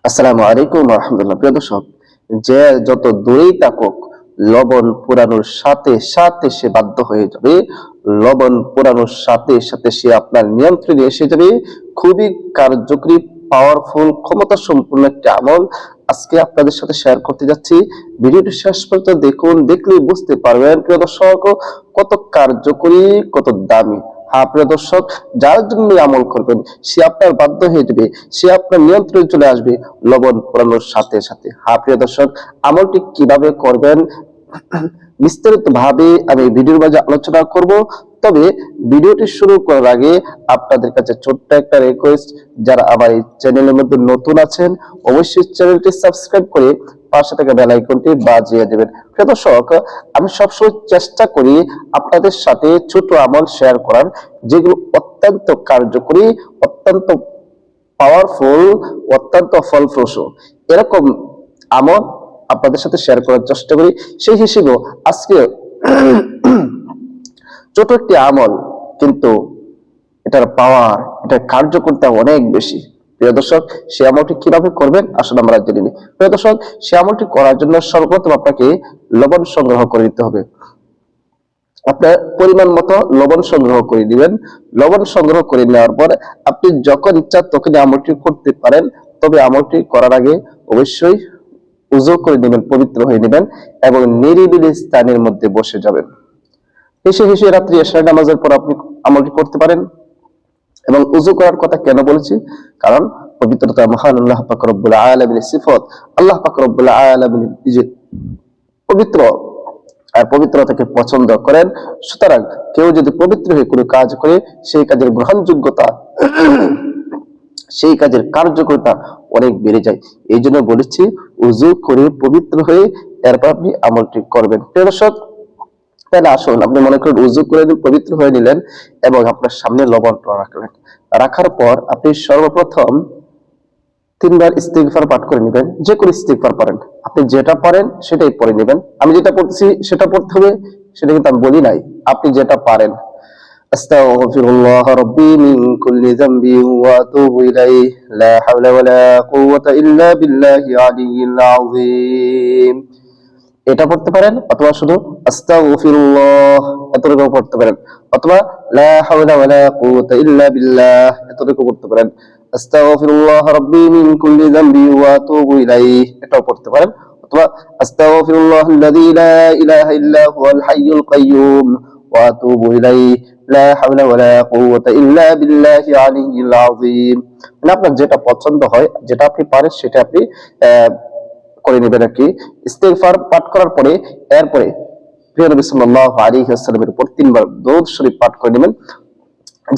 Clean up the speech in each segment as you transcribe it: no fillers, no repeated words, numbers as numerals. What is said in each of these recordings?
আসসালামু আলাইকুম ওয়া রাহমাতুল্লাহ। প্রিয় দর্শক, যে যত দূরেই থাকুক লবণ পোড়ানোর সাথে সাথে সে বাধ্য হয়ে যাবে। লবণ পোড়ানোর সাথে সাথে সে আপনার নিয়ন্ত্রণে এসে যাবে। খুবই কার্যকরী, পাওয়ারফুল, ক্ষমতা সম্পন্ন একটি আমল আজকে আপনাদের সাথে শেয়ার করতে যাচ্ছি। ভিডিওটি শেষ পর্যন্ত দেখুন, দেখলেই বুঝতে পারবেন প্রিয় দর্শক কত কার্যকরী, কত দামি। হ্যাঁ প্রিয় দর্শক, যার জন্য আমল করবেন সে আপনার বাধ্য হয়ে যাবে, সে আপনার নিয়ন্ত্রণে চলে আসবে লবণ পোড়ানোর সাথে সাথে। হ্যাঁ প্রিয় দর্শক, আমলটি কিভাবে করবেন বিস্তারিত ভাবে আমি ভিডিওর মাঝে আলোচনা করব। তবে ভিডিওটি শুরু করার আগে আপনাদের কাছে ছোট্ট একটা রিকোয়েস্ট, যারা আমার এই চ্যানেলের মধ্যে নতুন আছেন অবশ্যই চ্যানেলটি সাবস্ক্রাইব করে পাশে থাকা বেল আইকনটি বাজিয়ে দেবেন। প্রিয় দর্শক, আমি সবসময় চেষ্টা করি আপনাদের সাথে ছোট আমল শেয়ার করার, যেগুলো অত্যন্ত কার্যকরী, অত্যন্ত পাওয়ারফুল, অত্যন্ত ফলপ্রসূ। এরকম আমল আপনাদের সাথে শেয়ার করার চেষ্টা করি। সেই হিসেবে আজকে ছোট একটি আমল, কিন্তু এটার পাওয়ার, এটার কার্যকরিতা অনেক বেশি। প্রিয় দর্শক, সে আমলটি কিভাবে করবেন আসলে আমরা জেনে নিই। প্রিয় দর্শক, সে আমলটি করার জন্য সর্বপ্রথম আপনাকে লবণ সংগ্রহ করে নিতে হবে। আপনার পরিমাণ মতো লবণ সংগ্রহ করে দিবেন। লবণ সংগ্রহ করে নেওয়ার পর আপনি যখন ইচ্ছা তখন আমলটি করতে পারেন। তবে আমলটি করার আগে অবশ্যই উযু করে নেবেন, পবিত্র হয়ে নেবেন এবং নিরিবিলি স্থানের মধ্যে বসে যাবেন। হেসে হেসে রাত্রি এশার নামাজের পর আপনি আমলটি করতে পারেন। এবং উযু করার কথা কেন বলেছি? কারণ পবিত্রতা মহান আল্লাহ পাক রব্বুল আলামিনের সিফত। আল্লাহ পাক রব্বুল আলামিন নিজে পবিত্র, আর পবিত্রতাকে পছন্দ করেন। সুতরাং কেউ যদি পবিত্র হয়ে কোনো কাজ করে, সেই কাজের গ্রহণযোগ্যতা, সেই কাজের কার্যকরিতা অনেক বেড়ে যায়। এই জন্য বলেছি উযু করে পবিত্র হয়ে এরপর আপনি আমলটি করবেন। প্রিয় দর্শক, তাহলে আসুন, আপনি মনে করেন উযু করে পবিত্র হয়ে নিলেন এবং আপনার সামনে লবণটা রাখলেন। রাখার পর আপনি সর্বপ্রথম 3 বার ইস্তিগফার পাঠ করে নেবেন। যে কোনো ইস্তিগফার পড়েন, আপনি যেটা পারেন সেটাই পড়ে নেবেন। আমি যেটা পড়তেছি সেটা পড়তে হবে সেটা কিন্তু আমি বলি নাই, আপনি যেটা পারেন। আস্তাগফিরুল্লাহ রাব্বি মিন কুল্লি যামবি ওয়া আতুবু ইলাইহি লা হাওলা ওয়ালা কুওয়াতা ইল্লা বিল্লাহি আলিয়্যিল আযীম। এটা পড়তে পারেন, অথবা শুধু আস্তাগফিরুল্লাহ এতটুকু পড়তে পারেন, অথবা লা হাওলা ওয়ালা কুওয়াতা ইল্লা বিল্লাহ এতটুকু পড়তে পারেন। আস্তাগফিরুল্লাহ রাব্বি মিন কুল্লি যামবি ওয়া আতুবু ইলাইহি এটাও পড়তে পারেন, অথবা আস্তাগফিরুল্লাহাল্লাযী লা ইলাহা ইল্লা হুয়াল হাইয়ুল কাইয়্যুম ওয়া আতুবু ইলাইহি লা হাওলা ওয়ালা কুওয়াতা ইল্লা বিল্লাহি আলিয়্যিল আযীম। মানে আপনার যেটা পছন্দ হয়, যেটা আপনি পারেন সেটা আপনি করে নেবেন আর কি। ইস্তিগফার পাঠ করার পরে এরপরে প্রিয় নবী সাল্লাল্লাহু আলাইহি ওয়াসাল্লামের উপর 3 বার দরুদ শরীফ পাঠ করে নেবেন।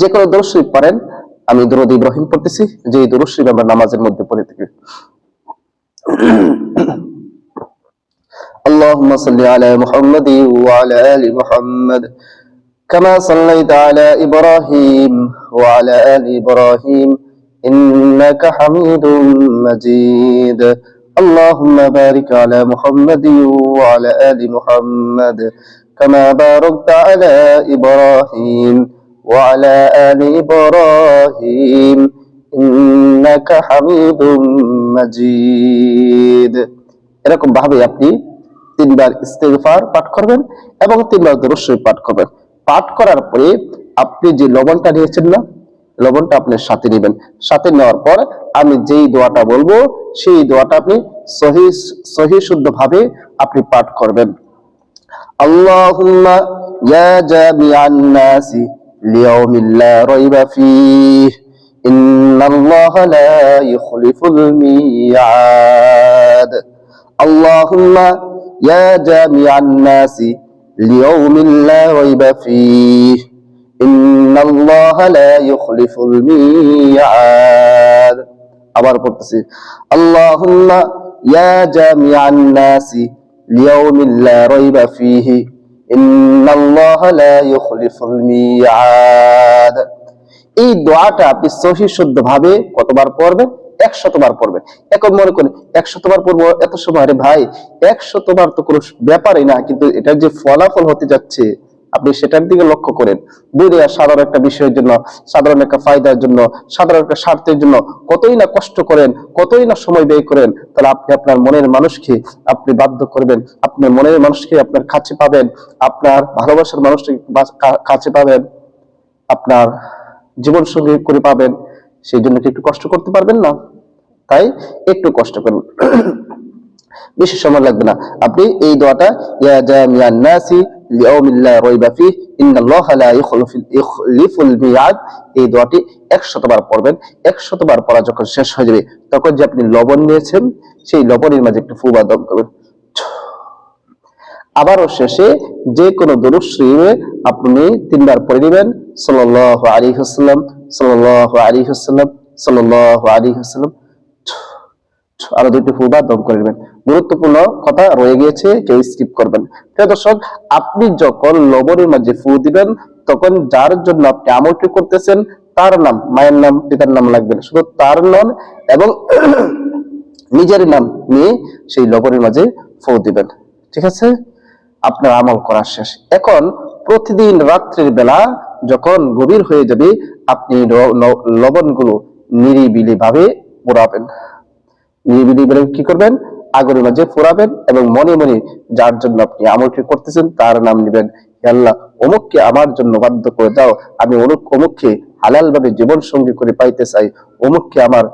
যে কোনো দরুদ শরীফ পারেন। আমি দরুদ ইব্রাহিম পড়তেছি, যে দরুদ শরীফ আমরা নামাজের মধ্যে পড়ে থাকি। اللهم صل على محمد وعلى آل محمد كما صليت على إبراهيم وعلى آل إبراهيم إنك حميد مجيد اللهم بارك على محمد وعلى آل محمد كما باركت على إبراهيم وعلى آل إبراهيم إنك حميد مجيد। এরকম ভাবে আপনি 3 বার ইস্তিগফার পাঠ করবেন এবং 3 বার দরুদ শরীফ পাঠ করবেন। পাঠ করার পরে আপনি যে লবণটা নিয়েছেন না, লবণটা আপনি সাথে নেবেন। সাথে নেওয়ার পর আমি যেই দোয়াটা বলবো সেই দোয়াটা আপনি সহি শুদ্ধ ভাবে আপনি পাঠ করবেন। আল্লাহুম্মা ইয়া জামিআন নাসি লিয়াউমিল লা রাইবা ফীহি ইন্নাল্লাহা লা ইখলিফুল মিয়াদ। আল্লাহুম্মা ইয়া জামিআন নাসি লিয়াউমিল লা রাইবা ফীহি ইন্নাল্লাহা লা ইখলিফুল মিয়াদ। আবার পড়তেছি, আল্লাহুম্মা ইয়া জামিআন নাসি লিয়াউমিল লা রাইবা ফীহি ইন্নাল্লাহা লা ইখলিফুল মিয়াদ। এই দোয়াটা আপনি সহি শুদ্ধ ভাবে কতবার পড়বেন? 100 বার পড়বেন। এখন মনে করেন 100 বার পড়বো এত সময়, আরে ভাই 100 বার তো কোনো ব্যাপারই না, কিন্তু এটার যে ফলাফল হতে যাচ্ছে আপনি সেটার দিকে লক্ষ্য করেন। দুনিয়া সাধারণ একটা বিষয়ের জন্য, সাধারণ একটা ফায়দার জন্য, সাধারণ একটা স্বার্থের জন্য কতই না কষ্ট করেন, কতই না সময় ব্যয় করেন, তাহলে আপনি আপনার মনের মানুষকে আপনি বাধ্য করবেন, আপনার মনের মানুষকে আপনার কাছে পাবেন, আপনার ভালোবাসার মানুষকে কাছে পাবেন, আপনার জীবন সঙ্গী করে পাবেন। সেই জন্য কি একটু কষ্ট করতে পারবেন না? তাই একটু কষ্ট করুন, বেশি সময় লাগবে না। আপনি এই দোয়াটা, ইয়া জামিআন নাসি লিয়াউমিল লা রাইবা ফিহি ইন্নাল্লাহা লা ইখলিফুল মিয়াদ, এই দোয়াটি 100 বার পড়বেন। 100 বার পড়া যখন শেষ হয়ে যাবে, তখন যে আপনি লবণ নিয়েছেন, সেই লবণের মাঝে একটু ফু বা দম করবেন। আবারও শেষে যে কোনো দরুদ শরীফে আপনি 3 বার পড়ে দিবেন, সাল্লাল্লাহু আলাইহি ওয়াসাল্লাম, সাল্লাল্লাহু আলাইহি ওয়াসাল্লাম, সাল্লাল্লাহু আলাইহি ওয়াসাল্লাম, আরো 2টি ফু বা দম করে নেবেন। গুরুত্বপূর্ণ কথা রয়ে গিয়েছে, কেউ স্কিপ করবেন। প্রিয় দর্শক, আপনি যখন লবণের মাঝে ফু দিবেন, তখন যার জন্য আপনি আমলটি করতেছেন তার নাম, মায়ের নাম, পিতার নাম লাগবে না, শুধু তার নাম এবং নিজের নাম নিয়ে সেই লবণের মাঝে ফু দিবেন। ঠিক আছে? আপনার আমল করা শেষ। এখন প্রতিদিন রাত্রির বেলা যখন গভীর হয়ে যাবে, আপনি লবণগুলো নিরিবিলি ভাবে পোড়াবেন। নিরিবিলি ভাবে কি করবেন? আগুনের মাঝে পোড়াবেন এবং মনে মনে যার জন্য আপনি আমলটি করতেছেন তার নাম নেবেন। হে আল্লাহ, অমুককে আমার জন্য বাধ্য করে দাও, আমি অমুককে হালাল ভাবে জীবন সঙ্গী করে পাইতে চাই, অমুককে আমার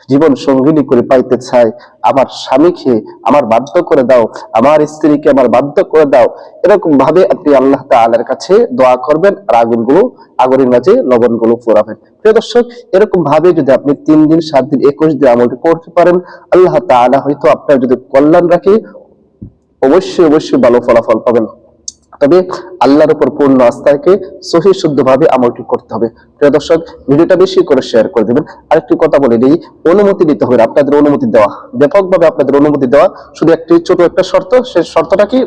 জীবন সঙ্গিনী করে পাইতে চাই, আমার স্বামীকে আমার বাধ্য করে দাও, আমার স্ত্রীকে আমার বাধ্য করে দাও। এরকম ভাবে আপনি আল্লাহ তাআলার কাছে দোয়া করবেন আর আগুনের মাঝে লবণগুলো পোড়াবেন। প্রিয় দর্শক, এরকম ভাবে যদি আপনি 3 দিন 7 দিন 21 দিন আমলটি করতে পারেন, আল্লাহ তাআলা হয়তো আপনার যদি কল্যাণ রাখে, অবশ্যই অবশ্যই ভালো ফলাফল পাবেন। তবে আল্লাহর উপর পূর্ণ আস্থা রেখে সহি শুদ্ধভাবে আমলটি করতে হবে। প্রিয় দর্শক, ভিডিওটা বেশি করে শেয়ার করে দিবেন। আরেকটি কথা বলে দিই, অনুমতি নিতে হবে, আপনাদের অনুমতি দেওয়া, ব্যাপকভাবে আপনাদের অনুমতি দেওয়া। শুধু একটি ছোট একটা শর্ত, সেই শর্তটা কি?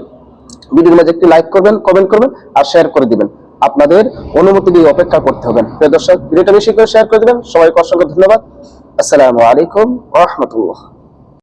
ভিডিওর মাঝে একটি লাইক করবেন, কমেন্ট করবেন আর শেয়ার করে দিবেন। আপনাদের অনুমতি নিয়ে অপেক্ষা করতে হবে। প্রিয় দর্শক, ভিডিওটা বেশি করে শেয়ার করে দিবেন। সবাইকে অসংখ্য ধন্যবাদ। আসসালামু আলাইকুম ওয়া রাহমাতুল্লাহ।